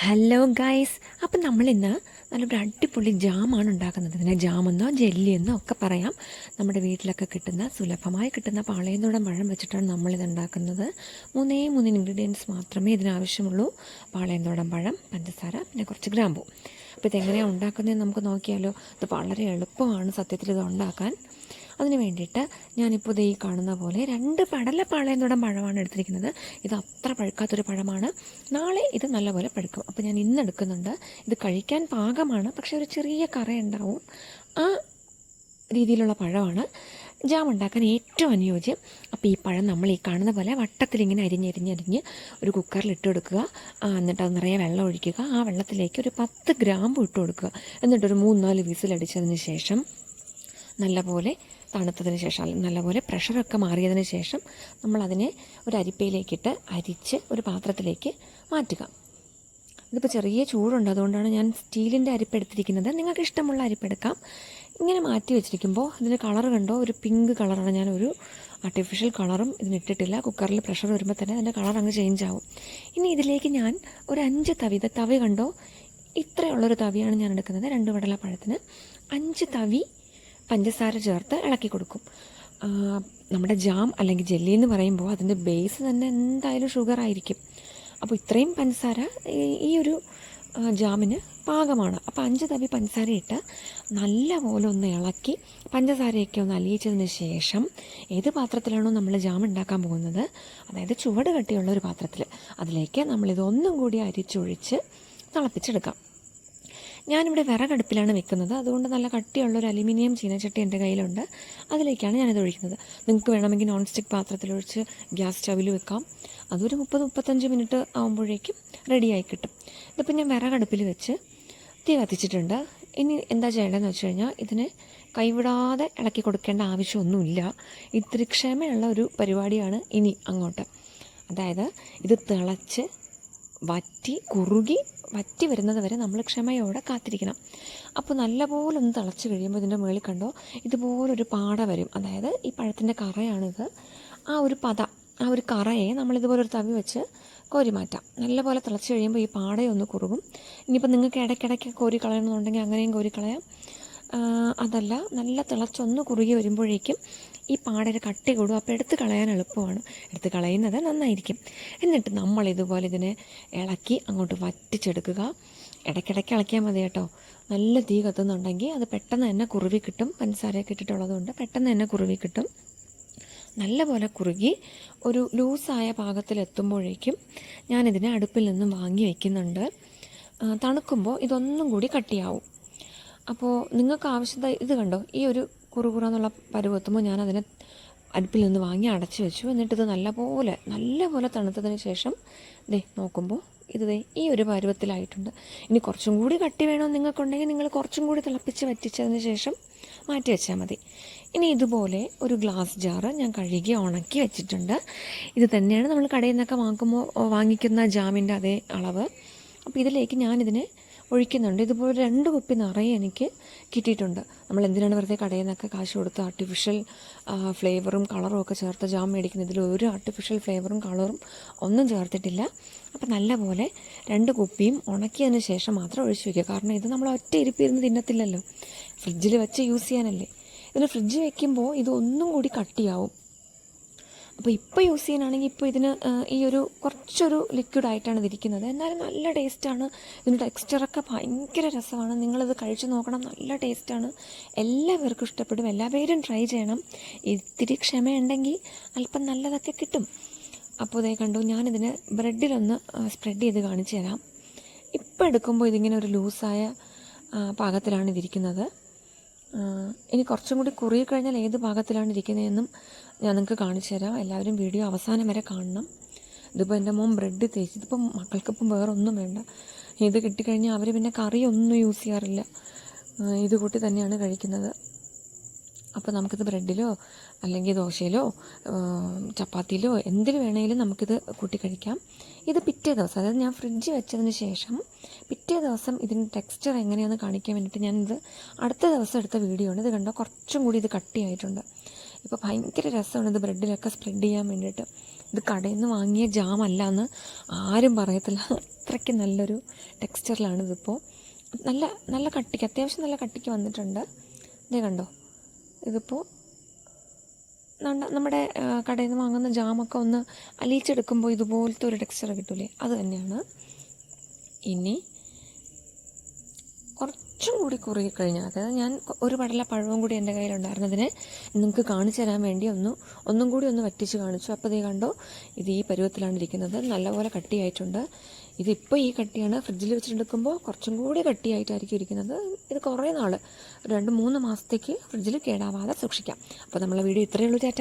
Hello guys, അപ്പം നമ്മളിന്ന് നല്ലൊരു അടിപൊളി ജാമാണ് ഉണ്ടാക്കുന്നത്. ഇതിനെ ജാമെന്നോ ജെല്ലിയെന്നോ ഒക്കെ പറയാം. നമ്മുടെ വീട്ടിലൊക്കെ കിട്ടുന്ന സുലഭമായി കിട്ടുന്ന പാളയന്തോടൻ പഴം വെച്ചിട്ടാണ് നമ്മളിത് ഉണ്ടാക്കുന്നത്. മൂന്നേ മൂന്ന് ഇൻഗ്രീഡിയൻസ് മാത്രമേ ഇതിനാവശ്യമുള്ളൂ: പാളയന്തോടൻ പഴം, പഞ്ചസാര, പിന്നെ കുറച്ച് ഗ്രാമ്പൂ. അപ്പോൾ ഇതെങ്ങനെയാണ് ഉണ്ടാക്കുന്നതെന്ന് നമുക്ക് നോക്കിയാലോ. ഇത് വളരെ എളുപ്പമാണ് സത്യത്തിൽ ഇത് ഉണ്ടാക്കാൻ. അതിന് വേണ്ടിയിട്ട് ഞാനിപ്പോൾ ഇത് ഈ കാണുന്ന പോലെ 2 പടല പാളയന്തോടൻ പഴമാണ് എടുത്തിരിക്കുന്നത്. ഇത് അത്ര പഴുക്കാത്തൊരു പഴമാണ്. നാളെ ഇത് നല്ലപോലെ പഴുക്കും. അപ്പോൾ ഞാൻ ഇന്ന് എടുക്കുന്നുണ്ട്. ഇത് കഴിക്കാൻ പാകമാണ്, പക്ഷേ ഒരു ചെറിയ കറയുണ്ടാവും. ആ രീതിയിലുള്ള പഴമാണ് ജാം ഉണ്ടാക്കാൻ ഏറ്റവും അനുയോജ്യം. അപ്പോൾ ഈ പഴം നമ്മൾ ഈ കാണുന്ന പോലെ വട്ടത്തിലിങ്ങനെ അരിഞ്ഞ് ഒരു കുക്കറിൽ ഇട്ട് കൊടുക്കുക. എന്നിട്ട് അത് നിറയെ വെള്ളം ഒഴിക്കുക. ആ വെള്ളത്തിലേക്ക് ഒരു 10 ഗ്രാമ്പ് ഇട്ട് കൊടുക്കുക. എന്നിട്ടൊരു 3-4 വിസിലടിച്ചതിന് ശേഷം നല്ലപോലെ തണുത്തതിന് ശേഷം, നല്ലപോലെ പ്രഷറൊക്കെ മാറിയതിന് ശേഷം നമ്മളതിനെ ഒരു അരിപ്പയിലേക്കിട്ട് അരിച്ച് ഒരു പാത്രത്തിലേക്ക് മാറ്റുക. ഇതിപ്പോൾ ചെറിയ ചൂടുണ്ട്, അതുകൊണ്ടാണ് ഞാൻ സ്റ്റീലിൻ്റെ അരിപ്പ് എടുത്തിരിക്കുന്നത്. നിങ്ങൾക്ക് ഇഷ്ടമുള്ള അരിപ്പെടുക്കാം. ഇങ്ങനെ മാറ്റി വെച്ചിരിക്കുമ്പോൾ ഇതിൻ്റെ കളർ കണ്ടോ, ഒരു പിങ്ക് കളറാണ്. ഞാനൊരു ആർട്ടിഫിഷ്യൽ കളറും ഇതിനിട്ടിട്ടില്ല. കുക്കറിൽ പ്രഷർ വരുമ്പോൾ തന്നെ അതിൻ്റെ കളർ അങ്ങ് ചേഞ്ച് ആവും. ഇനി ഇതിലേക്ക് ഞാൻ ഒരു 5 തവി, തവി കണ്ടോ, ഇത്രയുള്ളൊരു തവിയാണ് ഞാൻ എടുക്കുന്നത്. 2 കടലപ്പഴത്തിന് 5 തവി പഞ്ചസാര ചേർത്ത് ഇളക്കി കൊടുക്കും. നമ്മുടെ ജാം അല്ലെങ്കിൽ ജെല്ലി എന്ന് പറയുമ്പോൾ അതിൻ്റെ ബേസ് തന്നെ എന്തായാലും ഷുഗർ ആയിരിക്കും. അപ്പോൾ ഇത്രയും പഞ്ചസാര ഈ ഒരു ജാമിന് പാകമാണ്. അപ്പോൾ 5 തവി പഞ്ചസാര ഇട്ട് നല്ലപോലെ ഒന്ന് ഇളക്കി പഞ്ചസാരയൊക്കെ ഒന്ന് അലിയിച്ചതിന് ശേഷം ഏത് പാത്രത്തിലാണോ നമ്മൾ ജാം ഉണ്ടാക്കാൻ പോകുന്നത്, അതായത് ചുവട് കട്ടിയുള്ള ഒരു പാത്രത്തിൽ, അതിലേക്ക് നമ്മളിതൊന്നും കൂടി അരിച്ചൊഴിച്ച് തിളപ്പിച്ചെടുക്കാം. ഞാനിവിടെ വിറകടുപ്പിലാണ് വെക്കുന്നത്. അതുകൊണ്ട് നല്ല കട്ടിയുള്ളൊരു അലുമിനിയം ചീനച്ചട്ടി എൻ്റെ കയ്യിലുണ്ട്. അതിലേക്കാണ് ഞാനിത് ഒഴിക്കുന്നത്. നിങ്ങൾക്ക് വേണമെങ്കിൽ നോൺ സ്റ്റിക്ക് പാത്രത്തിലൊഴിച്ച് ഗ്യാസ് സ്റ്റവിൽ വെക്കാം. അതൊരു 30-35 മിനിറ്റ് ആകുമ്പോഴേക്കും റെഡിയായി കിട്ടും. ഇതിപ്പോൾ ഞാൻ വിറകടുപ്പിൽ വെച്ച് തീ കത്തിച്ചിട്ടുണ്ട്. ഇനി എന്താ ചെയ്യേണ്ടതെന്ന് വെച്ച് കഴിഞ്ഞാൽ ഇതിനെ കൈവിടാതെ ഇളക്കി കൊടുക്കേണ്ട ആവശ്യമൊന്നുമില്ല. ഇത്തിരി ക്ഷമയുള്ള ഒരു പരിപാടിയാണ് ഇനി അങ്ങോട്ട്. അതായത് ഇത് തിളച്ച് വറ്റി വരുന്നത് വരെ നമ്മൾ ക്ഷമയോടെ കാത്തിരിക്കണം. അപ്പോൾ നല്ലപോലെ ഒന്ന് തിളച്ച് കഴിയുമ്പോൾ ഇതിൻ്റെ മുകളിൽ കണ്ടോ ഇതുപോലൊരു പാട വരും. അതായത് ഈ പഴത്തിൻ്റെ കറയാണിത്. ആ ഒരു കറയെ നമ്മളിതുപോലൊരു തവി വെച്ച് കോരി മാറ്റാം. നല്ലപോലെ തിളച്ച് കഴിയുമ്പോൾ ഈ പാടയൊന്ന് കുറുകും. ഇനിയിപ്പോൾ നിങ്ങൾക്ക് ഇടയ്ക്കിടയ്ക്ക് കോരി കളയണമെന്നുണ്ടെങ്കിൽ അങ്ങനെയും കോരി കളയാം. അതല്ല, നല്ല തിളച്ചൊന്ന് കുറുകി വരുമ്പോഴേക്കും ഈ പാടയുടെ കട്ടി കൂടും. അപ്പോൾ എടുത്ത് കളയാൻ എളുപ്പമാണ്. എടുത്ത് കളയുന്നത് നന്നായിരിക്കും. എന്നിട്ട് നമ്മളിതുപോലെ ഇതിനെ ഇളക്കി അങ്ങോട്ട് വറ്റിച്ചെടുക്കുക. ഇടയ്ക്കിടയ്ക്ക് ഇളക്കിയാൽ മതി കേട്ടോ. നല്ല തീ കത്തുന്നുണ്ടെങ്കിൽ അത് പെട്ടെന്ന് തന്നെ കുറുവി കിട്ടും. പഞ്ചസാരയൊക്കെ ഇട്ടിട്ടുള്ളതുകൊണ്ട് പെട്ടെന്ന് തന്നെ കുറുവി കിട്ടും. നല്ലപോലെ കുറുകി ഒരു ലൂസായ പാകത്തിലെത്തുമ്പോഴേക്കും ഞാനിതിനെ അടുപ്പിൽ നിന്നും വാങ്ങി വയ്ക്കുന്നുണ്ട്. തണുക്കുമ്പോൾ ഇതൊന്നും കൂടി കട്ടിയാവും. അപ്പോൾ നിങ്ങൾക്ക് ആവശ്യത ഇത് കണ്ടോ, ഈ ഒരു കുറുകുറെന്നുള്ള പരുവെത്തുമ്പോൾ ഞാനതിനെ അടുപ്പിൽ നിന്ന് വാങ്ങി അടച്ചു വെച്ചു. എന്നിട്ടിത് നല്ലപോലെ തണുത്തതിന് ശേഷം നോക്കുമ്പോൾ ഇത് ഈ ഒരു പരുവത്തിലായിട്ടുണ്ട്. ഇനി കുറച്ചും കൂടി കട്ടി വേണമെന്ന് നിങ്ങൾക്കുണ്ടെങ്കിൽ നിങ്ങൾ കുറച്ചും കൂടി തിളപ്പിച്ച് വറ്റിച്ചതിന് ശേഷം മാറ്റി വെച്ചാൽ മതി. ഇനി ഇതുപോലെ ഒരു ഗ്ലാസ് ജാറ് ഞാൻ കഴുകി ഉണക്കി വെച്ചിട്ടുണ്ട്. ഇത് തന്നെയാണ് നമ്മൾ കടയിൽ നിന്നൊക്കെ വാങ്ങിക്കുന്ന ജാമിൻ്റെ അതേ അളവ്. അപ്പോൾ ഇതിലേക്ക് ഞാനിതിനെ ഒഴിക്കുന്നുണ്ട്. ഇതുപോലെ 2 കുപ്പി നിറയെ എനിക്ക് കിട്ടിയിട്ടുണ്ട്. നമ്മൾ എന്തിനാണ് വെറുതെ കടയിൽ നിന്നൊക്കെ കാശ് കൊടുത്ത് ആർട്ടിഫിഷ്യൽ ഫ്ലേവറും കളറും ഒക്കെ ചേർത്ത് ജാം മേടിക്കുന്നത്? ഇതിൽ ഒരു ആർട്ടിഫിഷ്യൽ ഫ്ലേവറും കളറും ഒന്നും ചേർത്തിട്ടില്ല. അപ്പോൾ നല്ലപോലെ 2 കുപ്പിയും ഉണക്കിയതിന് ശേഷം മാത്രം ഒഴിച്ചു വയ്ക്കുക. കാരണം ഇത് നമ്മൾ ഒറ്റ ഇരിപ്പിരുന്ന് തിന്നത്തില്ലല്ലോ, ഫ്രിഡ്ജിൽ വെച്ച് യൂസ് ചെയ്യാനല്ലേ. ഇതിന് ഫ്രിഡ്ജ് വയ്ക്കുമ്പോൾ ഇതൊന്നും കൂടി കട്ടിയാവും. അപ്പോൾ ഇപ്പോൾ യൂസ് ചെയ്യാനാണെങ്കിൽ ഇപ്പോൾ ഇതിന് ഈ ഒരു കുറച്ചൊരു ലിക്വിഡായിട്ടാണ് ഇതിരിക്കുന്നത്. എന്നാലും നല്ല ടേസ്റ്റാണ്. ഇതിൻ്റെ ടെക്സ്ചറൊക്കെ ഭയങ്കര രസമാണ്. നിങ്ങളിത് കഴിച്ച് നോക്കണം, നല്ല ടേസ്റ്റാണ്. എല്ലാവർക്കും ഇഷ്ടപ്പെടും. എല്ലാവരും ട്രൈ ചെയ്യണം. ഇത്തിരി ക്ഷമയുണ്ടെങ്കിൽ അല്പം നല്ലതൊക്കെ കിട്ടും. അപ്പോൾ ഇതേ കണ്ടു, ഞാനിതിന് ബ്രെഡിലൊന്ന് സ്പ്രെഡ് ചെയ്ത് കാണിച്ചു തരാം. ഇപ്പോൾ എടുക്കുമ്പോൾ ഇതിങ്ങനെ ഒരു ലൂസായ പാകത്തിലാണ് ഇതിരിക്കുന്നത്. ഇനി കുറച്ചും കൂടി കുറുകി കഴിഞ്ഞാൽ ഏത് പാകത്തിലാണ് ഇരിക്കുന്നതെന്നും ഞാൻ നിങ്ങൾക്ക് കാണിച്ചു തരാം. എല്ലാവരും വീഡിയോ അവസാനം വരെ കാണണം. ഇതിപ്പോൾ എൻ്റെ മോൻ ബ്രെഡ് തേച്ച്, ഇതിപ്പം മക്കൾക്കിപ്പം വേറെ ഒന്നും വേണ്ട. ഇത് കിട്ടിക്കഴിഞ്ഞാൽ അവർ പിന്നെ കറിയൊന്നും യൂസ് ചെയ്യാറില്ല, ഇത് കൂട്ടി തന്നെയാണ് കഴിക്കുന്നത്. അപ്പോൾ നമുക്കിത് ബ്രെഡിലോ അല്ലെങ്കിൽ ദോശയിലോ ചപ്പാത്തിയിലോ എന്തിൽ വേണമെങ്കിലും നമുക്കിത് കൂട്ടി കഴിക്കാം. ഇത് പിറ്റേ ദിവസം, അതായത് ഞാൻ ഫ്രിഡ്ജ് വെച്ചതിന് ശേഷം പിറ്റേ ദിവസം ഇതിൻ്റെ ടെക്സ്ചർ എങ്ങനെയാണെന്ന് കാണിക്കാൻ വേണ്ടിയിട്ട് ഞാനിത് അടുത്ത ദിവസം എടുത്ത വീഡിയോ ആണ്. ഇത് കണ്ടോ, കുറച്ചും കൂടി ഇത് കട്ടിയായിട്ടുണ്ട്. ഇപ്പോൾ ഭയങ്കര രസമാണ് ഇത് ബ്രെഡിലൊക്കെ സ്പ്രെഡ് ചെയ്യാൻ വേണ്ടിയിട്ട്. ഇത് കടയിൽ നിന്ന് വാങ്ങിയ ജാമല്ല എന്ന് ആരും പറയത്തില്ല. അത്രയ്ക്ക് നല്ലൊരു ടെക്സ്ചറിലാണ് ഇതിപ്പോൾ. നല്ല നല്ല കട്ടിക്ക്, അത്യാവശ്യം നല്ല കട്ടിക്ക് വന്നിട്ടുണ്ട്. ഇതേ കണ്ടോ, ഇതിപ്പോൾ നമ്മുടെ കടയിൽ നിന്ന് വാങ്ങുന്ന ജാമൊക്കെ ഒന്ന് അലിയിച്ചെടുക്കുമ്പോൾ ഇതുപോലത്തെ ഒരു ടെക്സ്ചർ കിട്ടൂലേ, അത് തന്നെയാണ്. ഇനി കുറച്ചും കൂടി കുറുകി കഴിഞ്ഞാൽ, അതായത് ഞാൻ ഒരു പടല പഴവും കൂടി എൻ്റെ കയ്യിലുണ്ടായിരുന്നതിനെ നിങ്ങൾക്ക് കാണിച്ചു തരാൻ വേണ്ടി ഒന്നും കൂടി ഒന്ന് വറ്റിച്ച് കാണിച്ചു. അപ്പോൾ ഇത് കണ്ടോ, ഇത് ഈ പരുവത്തിലാണ് ഇരിക്കുന്നത്. നല്ലപോലെ കട്ടിയായിട്ടുണ്ട്. ഇതിപ്പോൾ ഈ കട്ടിയാണ്. ഫ്രിഡ്ജിൽ വെച്ചെടുക്കുമ്പോൾ കുറച്ചും കൂടി കട്ടിയായിട്ടായിരിക്കും ഇരിക്കുന്നത്. ഇത് കുറേ നാൾ, 2-3 മാസത്തേക്ക് ഫ്രിഡ്ജിൽ കേടാവാതെ സൂക്ഷിക്കാം. അപ്പോൾ നമ്മളെ വീഡിയോ ഇത്രയേ ഉള്ളൂ.